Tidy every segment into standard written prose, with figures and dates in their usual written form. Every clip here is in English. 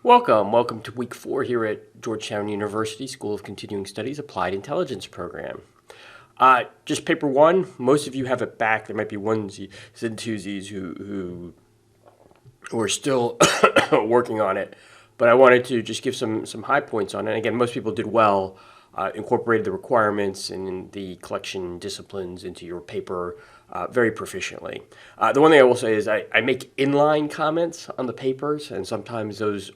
Welcome to week 4 here at Georgetown University School of Continuing Studies Applied Intelligence Program. Just paper 1, most of you have it back. There might be onesies and twosies who are still working on it, but I wanted to just give some high points on it. Again, most people did well, incorporated the requirements and the collection disciplines into your paper very proficiently. The one thing I will say is I make inline comments on the papers, and sometimes those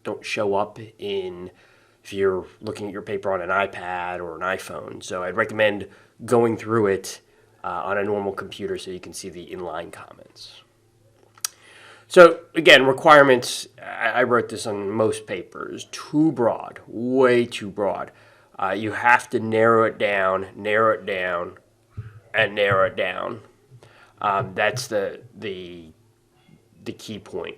don't show up if you're looking at your paper on an iPad or an iPhone. So I'd recommend going through it on a normal computer so you can see the inline comments. So again, requirements, I wrote this on most papers, too broad, way too broad. You have to narrow it down, and narrow it down. That's the key point.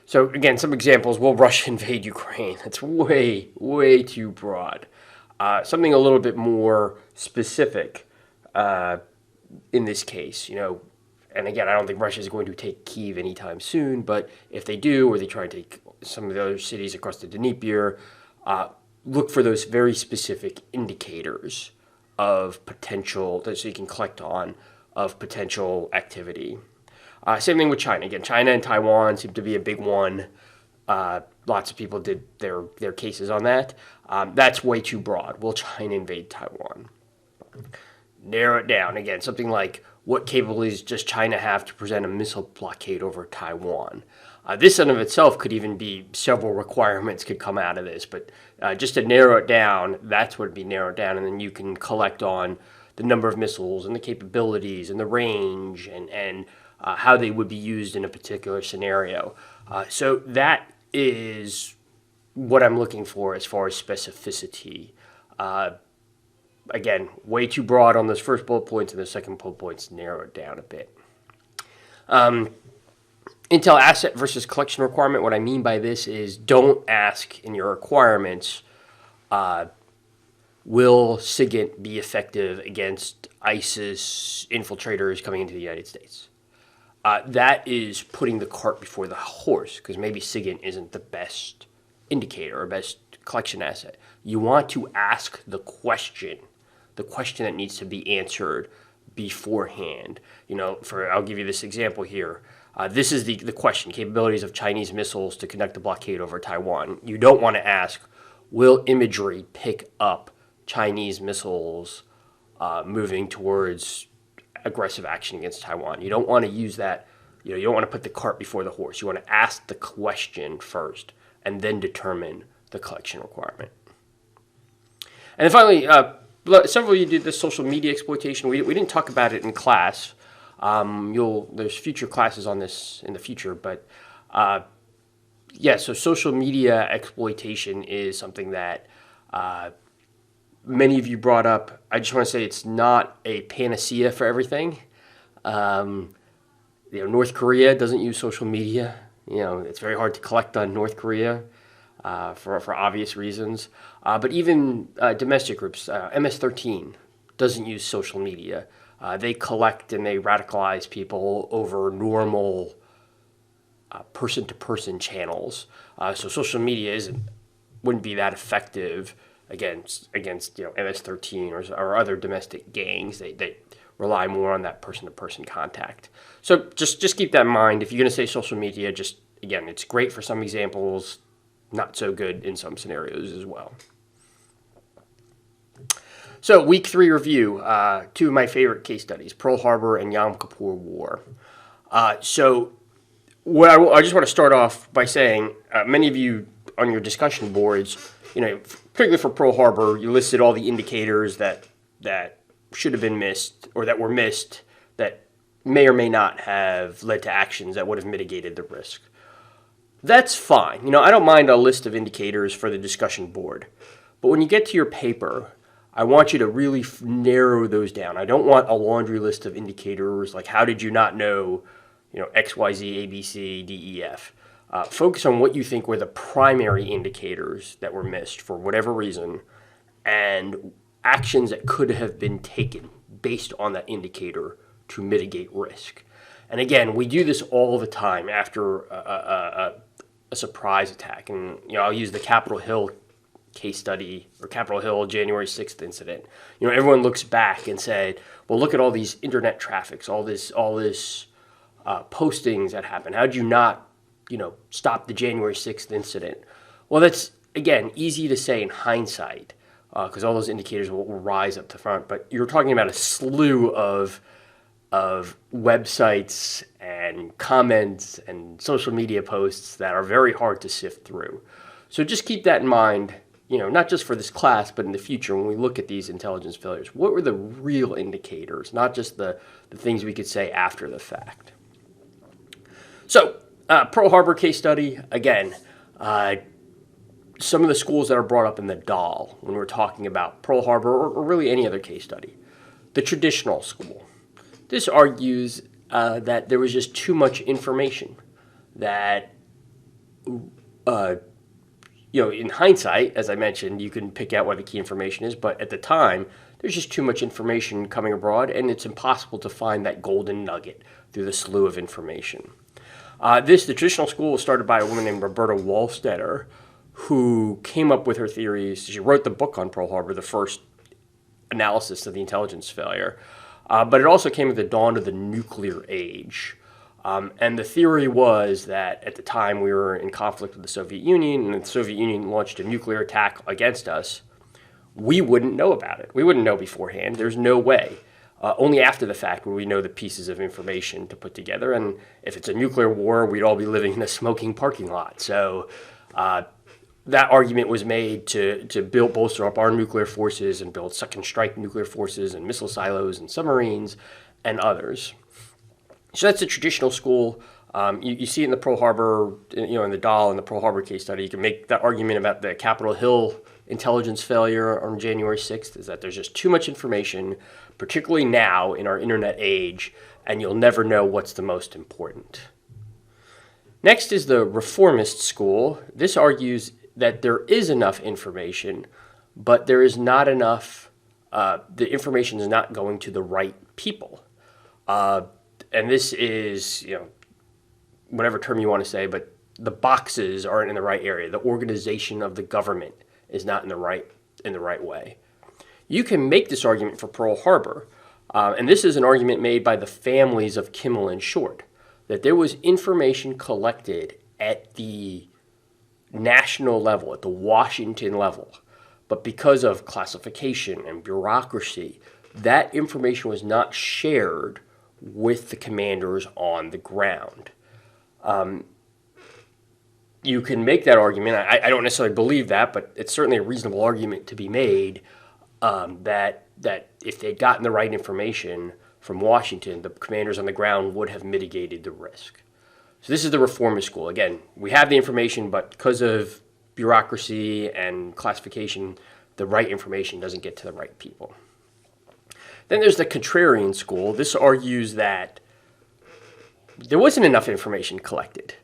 So again, some examples: will Russia invade Ukraine? That's way too broad. Something a little bit more specific in this case, and again, I don't think Russia is going to take Kyiv anytime soon, but if they do, or they try to take some of the other cities across the Dnieper, look for those very specific indicators of potential, so you can collect on, of potential activity. Same thing with China. Again, China and Taiwan seem to be a big one. Lots of people did their cases on that. That's way too broad. Will China invade Taiwan? Narrow it down. Again, something like, what capabilities does China have to present a missile blockade over Taiwan? This in of itself could even be several requirements could come out of this, but just to narrow it down, that's what would be narrowed down, and then you can collect on the number of missiles and the capabilities and the range and how they would be used in a particular scenario. So that is what I'm looking for as far as specificity. Again, way too broad on those first bullet points, and the second bullet points narrow it down a bit. Intel asset versus collection requirement. What I mean by this is, don't ask in your requirements, will SIGINT be effective against ISIS infiltrators coming into the United States? That is putting the cart before the horse, because maybe SIGINT isn't the best indicator or best collection asset. You want to ask the question that needs to be answered beforehand. I'll give you this example here. This is the question: capabilities of Chinese missiles to conduct a blockade over Taiwan. You don't want to ask, will imagery pick up Chinese missiles moving towards aggressive action against Taiwan? You don't want to use that. You don't want to put the cart before the horse. You want to ask the question first and then determine the collection requirement. And then finally, several of you did this social media exploitation. We didn't talk about it in class. There's future classes on this in the future, but so social media exploitation is something that many of you brought up. I just want to say it's not a panacea for everything. North Korea doesn't use social media. It's very hard to collect on North Korea for obvious reasons. But even domestic groups, MS-13 doesn't use social media. They collect and they radicalize people over normal person-to-person channels. So social media wouldn't be that effective against MS-13 or other domestic gangs. They rely more on that person-to-person contact. So just keep that in mind. If you're going to say social media, it's great for some examples, not so good in some scenarios as well. So week 3 review, 2 of my favorite case studies, Pearl Harbor and Yom Kippur War. So I just want to start off by saying, many of you on your discussion boards, particularly for Pearl Harbor, you listed all the indicators that should have been missed or that were missed that may or may not have led to actions that would have mitigated the risk. That's fine. I don't mind a list of indicators for the discussion board. But when you get to your paper, I want you to really narrow those down. I don't want a laundry list of indicators like, how did you not know, X, Y, Z, A, B, C, D, E, F. Focus on what you think were the primary indicators that were missed for whatever reason, and actions that could have been taken based on that indicator to mitigate risk. And again, we do this all the time after a a surprise attack. And I'll use the Capitol Hill case study, or Capitol Hill January 6th incident. Everyone looks back and said, well, look at all these internet traffics, all this postings that happened. How'd you not stop the January 6th incident? Well, that's, again, easy to say in hindsight, because all those indicators will rise up to front. But you're talking about a slew of websites and comments and social media posts that are very hard to sift through. So just keep that in mind, not just for this class, but in the future when we look at these intelligence failures. What were the real indicators, not just the things we could say after the fact? So, Pearl Harbor case study, again, some of the schools that are brought up in the DAL when we're talking about Pearl Harbor or really any other case study. The traditional school. This argues that there was just too much information, that, in hindsight, as I mentioned, you can pick out what the key information is, but at the time, there's just too much information coming abroad, and it's impossible to find that golden nugget through the slew of information. The traditional school was started by a woman named Roberta Wohlstetter, who came up with her theories. She wrote the book on Pearl Harbor, the first analysis of the intelligence failure. But it also came at the dawn of the nuclear age. And the theory was that at the time we were in conflict with the Soviet Union, and the Soviet Union launched a nuclear attack against us. We wouldn't know about it. We wouldn't know beforehand. There's no way. Only after the fact would we know the pieces of information to put together. And if it's a nuclear war, we'd all be living in a smoking parking lot. So that argument was made to bolster up our nuclear forces and build second strike nuclear forces and missile silos and submarines and others. So that's the traditional school. You see it in the Pearl Harbor, in the DAL and the Pearl Harbor case study. You can make that argument about the Capitol Hill intelligence failure on January 6th, is that there's just too much information, particularly now in our internet age, and you'll never know what's the most important. Next is the reformist school. This argues that there is enough information, but there is not enough, the information is not going to the right people. And this is, whatever term you want to say, but the boxes aren't in the right area. The organization of the government is not in the right way. You can make this argument for Pearl Harbor, and this is an argument made by the families of Kimmel and Short, that there was information collected at the national level, at the Washington level, but because of classification and bureaucracy, that information was not shared with the commanders on the ground. You can make that argument. I don't necessarily believe that, but it's certainly a reasonable argument to be made that if they'd gotten the right information from Washington, the commanders on the ground would have mitigated the risk. So this is the reformist school. Again, we have the information, but because of bureaucracy and classification, the right information doesn't get to the right people. Then there's the contrarian school. This argues that there wasn't enough information collected,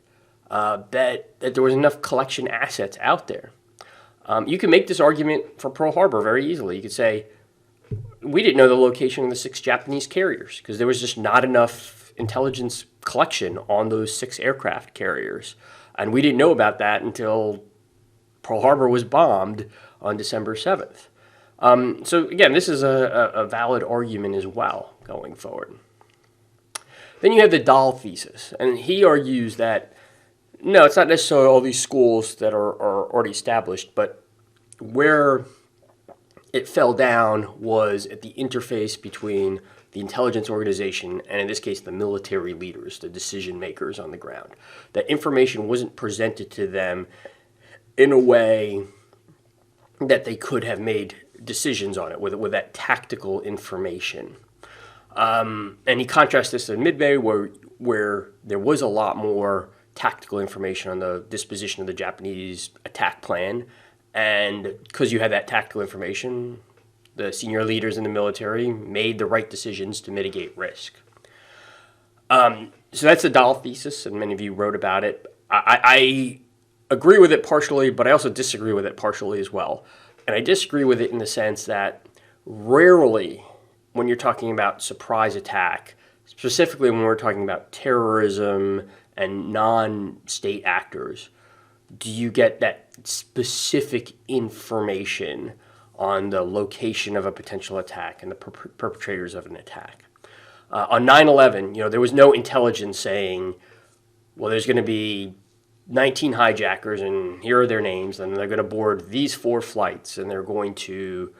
that there was enough collection assets out there. You can make this argument for Pearl Harbor very easily. You could say, we didn't know the location of the 6 Japanese carriers because there was just not enough intelligence collection on those 6 aircraft carriers. And we didn't know about that until Pearl Harbor was bombed on December 7th. So again, this is a valid argument as well going forward. Then you have the Dahl thesis, and he argues that, no, it's not necessarily all these schools that are already established, but where it fell down was at the interface between the intelligence organization and, in this case, the military leaders, the decision makers on the ground. That information wasn't presented to them in a way that they could have made decisions on it with that tactical information. And he contrasts this to Midway, where there was a lot more tactical information on the disposition of the Japanese attack plan. And because you had that tactical information, the senior leaders in the military made the right decisions to mitigate risk. So that's the Dahl thesis, and many of you wrote about it. I agree with it partially, but I also disagree with it partially as well. And I disagree with it in the sense that rarely, when you're talking about surprise attack, specifically when we're talking about terrorism and non-state actors, do you get that specific information on the location of a potential attack and the perpetrators of an attack. On 9/11, there was no intelligence saying, well, there's going to be 19 hijackers and here are their names and they're going to board these 4 flights and they're going to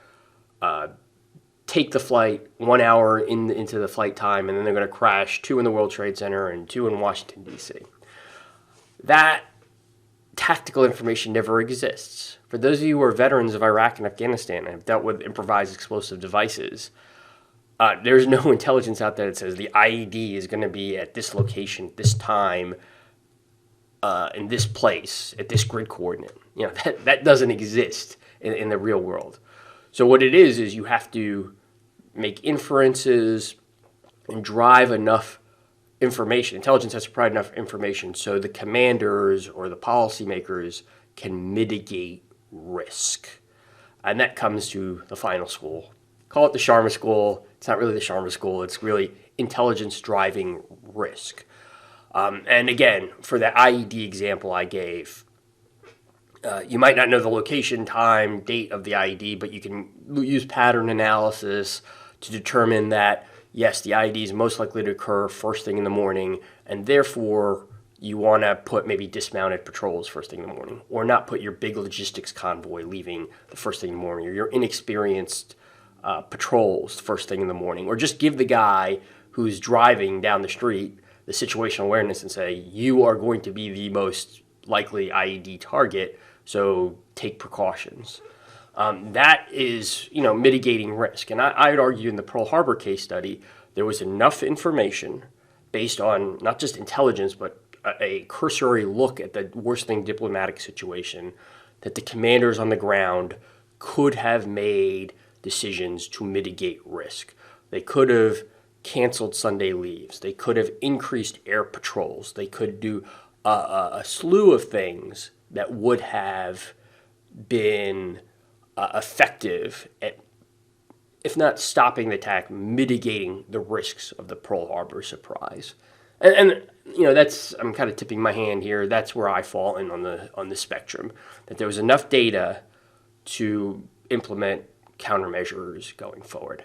take the flight 1 hour into the flight time and then they're going to crash 2 in the World Trade Center and 2 in Washington, D.C. That tactical information never exists. For those of you who are veterans of Iraq and Afghanistan and have dealt with improvised explosive devices, there's no intelligence out there that says the IED is going to be at this location, at this time, in this place, at this grid coordinate. That doesn't exist in the real world. So what it is you have to make inferences and drive enough information. Intelligence has to provide enough information so the commanders or the policymakers can mitigate risk. And that comes to the final school. Call it the Sharma School. It's not really the Sharma School. It's really intelligence driving risk. And again, for the IED example I gave, you might not know the location, time, date of the IED, but you can use pattern analysis to determine that yes, the IED is most likely to occur first thing in the morning, and therefore you want to put maybe dismounted patrols first thing in the morning, or not put your big logistics convoy leaving the first thing in the morning, or your inexperienced patrols first thing in the morning, or just give the guy who's driving down the street the situational awareness and say, you are going to be the most likely IED target, so take precautions. That is, mitigating risk. And I would argue in the Pearl Harbor case study, there was enough information based on not just intelligence, but a cursory look at the worsening diplomatic situation that the commanders on the ground could have made decisions to mitigate risk. They could have canceled Sunday leaves. They could have increased air patrols. They could do a slew of things that would have been effective at, if not stopping the attack, mitigating the risks of the Pearl Harbor surprise. And that's, I'm kind of tipping my hand here. That's where I fall in on the spectrum, that there was enough data to implement countermeasures going forward.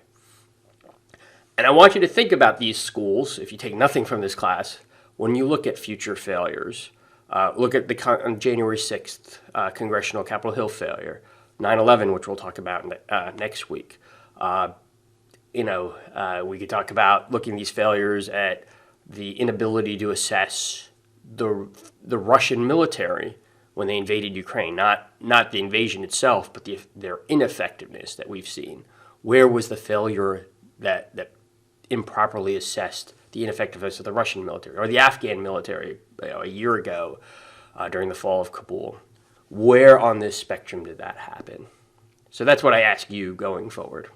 And I want you to think about these schools, if you take nothing from this class, when you look at future failures. Look at on January 6th, Congressional Capitol Hill failure, 9/11, which we'll talk about next week. We could talk about looking at these failures at the inability to assess the Russian military when they invaded Ukraine, not the invasion itself, but their ineffectiveness that we've seen. Where was the failure that improperly assessed the ineffectiveness of the Russian military or the Afghan military a year ago during the fall of Kabul? Where on this spectrum did that happen? So that's what I ask you going forward.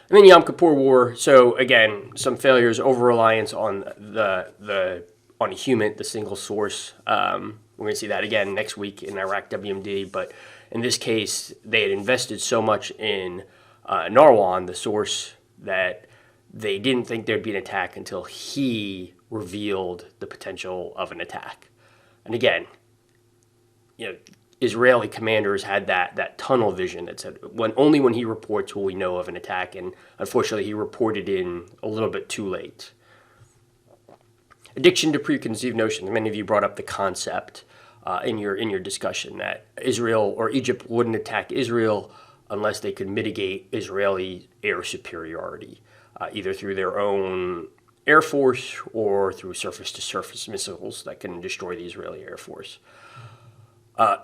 And then Yom Kippur War. So again, some failures, over-reliance on on a human, the single source. We're going to see that again next week in Iraq WMD. But in this case, they had invested so much in Narwan, the source, that they didn't think there'd be an attack until he revealed the potential of an attack. And again, Israeli commanders had that tunnel vision that said only when he reports will we know of an attack, and unfortunately he reported in a little bit too late. Addiction to preconceived notions. Many of you brought up the concept in your discussion that Israel or Egypt wouldn't attack Israel unless they could mitigate Israeli air superiority, either through their own air force or through surface-to-surface missiles that can destroy the Israeli air force.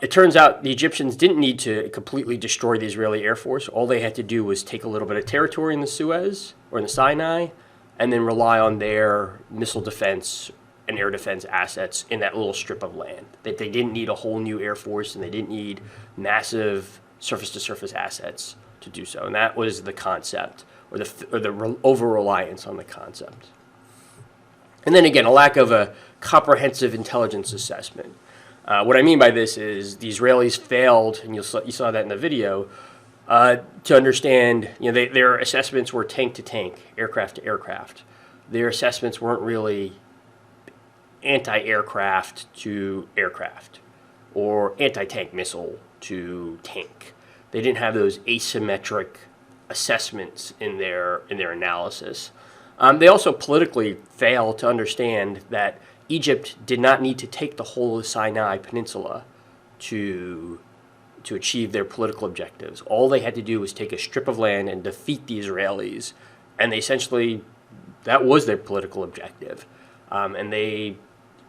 It turns out the Egyptians didn't need to completely destroy the Israeli air force. All they had to do was take a little bit of territory in the Suez or in the Sinai and then rely on their missile defense and air defense assets in that little strip of land. That they didn't need a whole new air force and they didn't need massive surface-to-surface assets to do so. And that was the concept, or the over-reliance on the concept. And then again, a lack of a comprehensive intelligence assessment. What I mean by this is the Israelis failed, and you saw that in the video, to understand, their assessments were tank to tank, aircraft to aircraft. Their assessments weren't really anti-aircraft to aircraft. or anti-tank missile to tank. They didn't have those asymmetric assessments in their analysis. They also politically failed to understand that Egypt did not need to take the whole of the Sinai Peninsula to achieve their political objectives. All they had to do was take a strip of land and defeat the Israelis, and they essentially, that was their political objective. And they,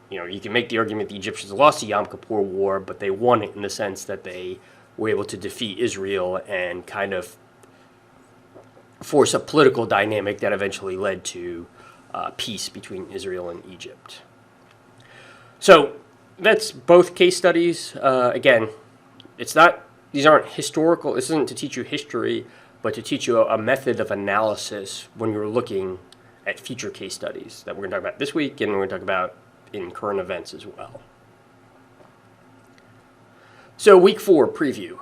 you can make the argument the Egyptians lost the Yom Kippur War, but they won it in the sense that they were able to defeat Israel and kind of force a political dynamic that eventually led to peace between Israel and Egypt. So that's both case studies. Again, these aren't historical, this isn't to teach you history, but to teach you a method of analysis when you're looking at future case studies that we're going to talk about this week and we're going to talk about in current events as well. So week 4 preview.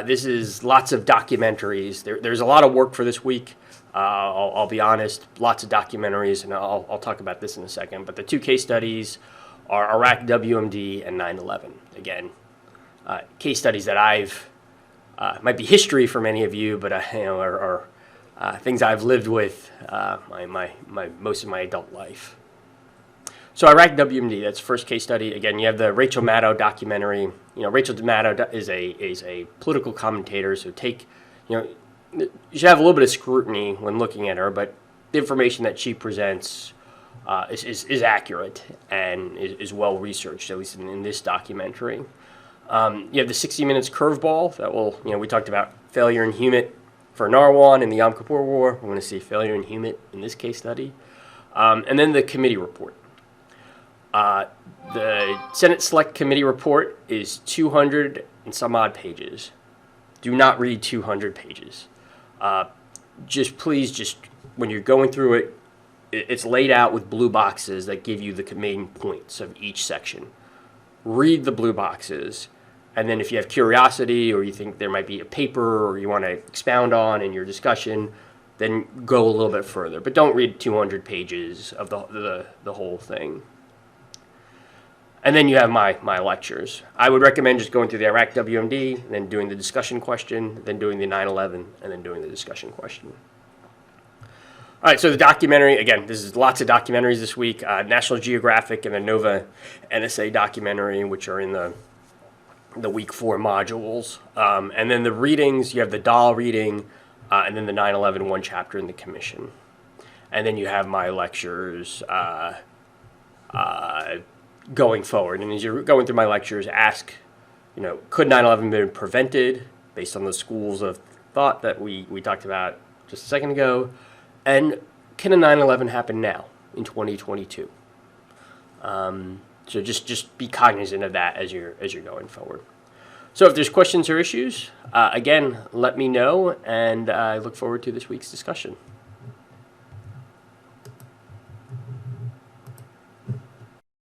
This is lots of documentaries. There's a lot of work for this week. I'll be honest, lots of documentaries, and I'll talk about this in a second. But the 2 case studies are Iraq WMD and 9/11. Again, case studies that might be history for many of you, but are things I've lived with most of my adult life. So Iraq WMD, that's the first case study. Again, you have the Rachel Maddow documentary. Rachel Maddow is a political commentator, so you should have a little bit of scrutiny when looking at her, but the information that she presents is accurate and is well researched, at least in this documentary. You have the 60 Minutes curveball that we talked about failure in Humit for Narwan in the Yom Kippur War. We're going to see failure in Humit in this case study. And then the committee report. The Senate Select Committee report is 200 and some odd pages. Do not read 200 pages. Please, when you're going through it, it's laid out with blue boxes that give you the main points of each section. Read the blue boxes, and then if you have curiosity or you think there might be a paper or you want to expound on in your discussion, then go a little bit further. But don't read 200 pages of the whole thing. And then you have my lectures. I would recommend just going through the Iraq WMD, then doing the discussion question, then doing the 9/11, and then doing the discussion question. All right, so the documentary, again, this is lots of documentaries this week. National Geographic and the Nova NSA documentary, which are in the week 4 modules. And then the readings, you have the Dahl reading, and then the 9/11 one chapter in the commission. And then you have my lectures going forward. And as you're going through my lectures, ask, could 9/11 have been prevented based on the schools of thought that we talked about just a second ago? And can a 9/11 happen now in 2022? So just be cognizant of that as you're going forward. So if there's questions or issues, again, let me know, and I look forward to this week's discussion.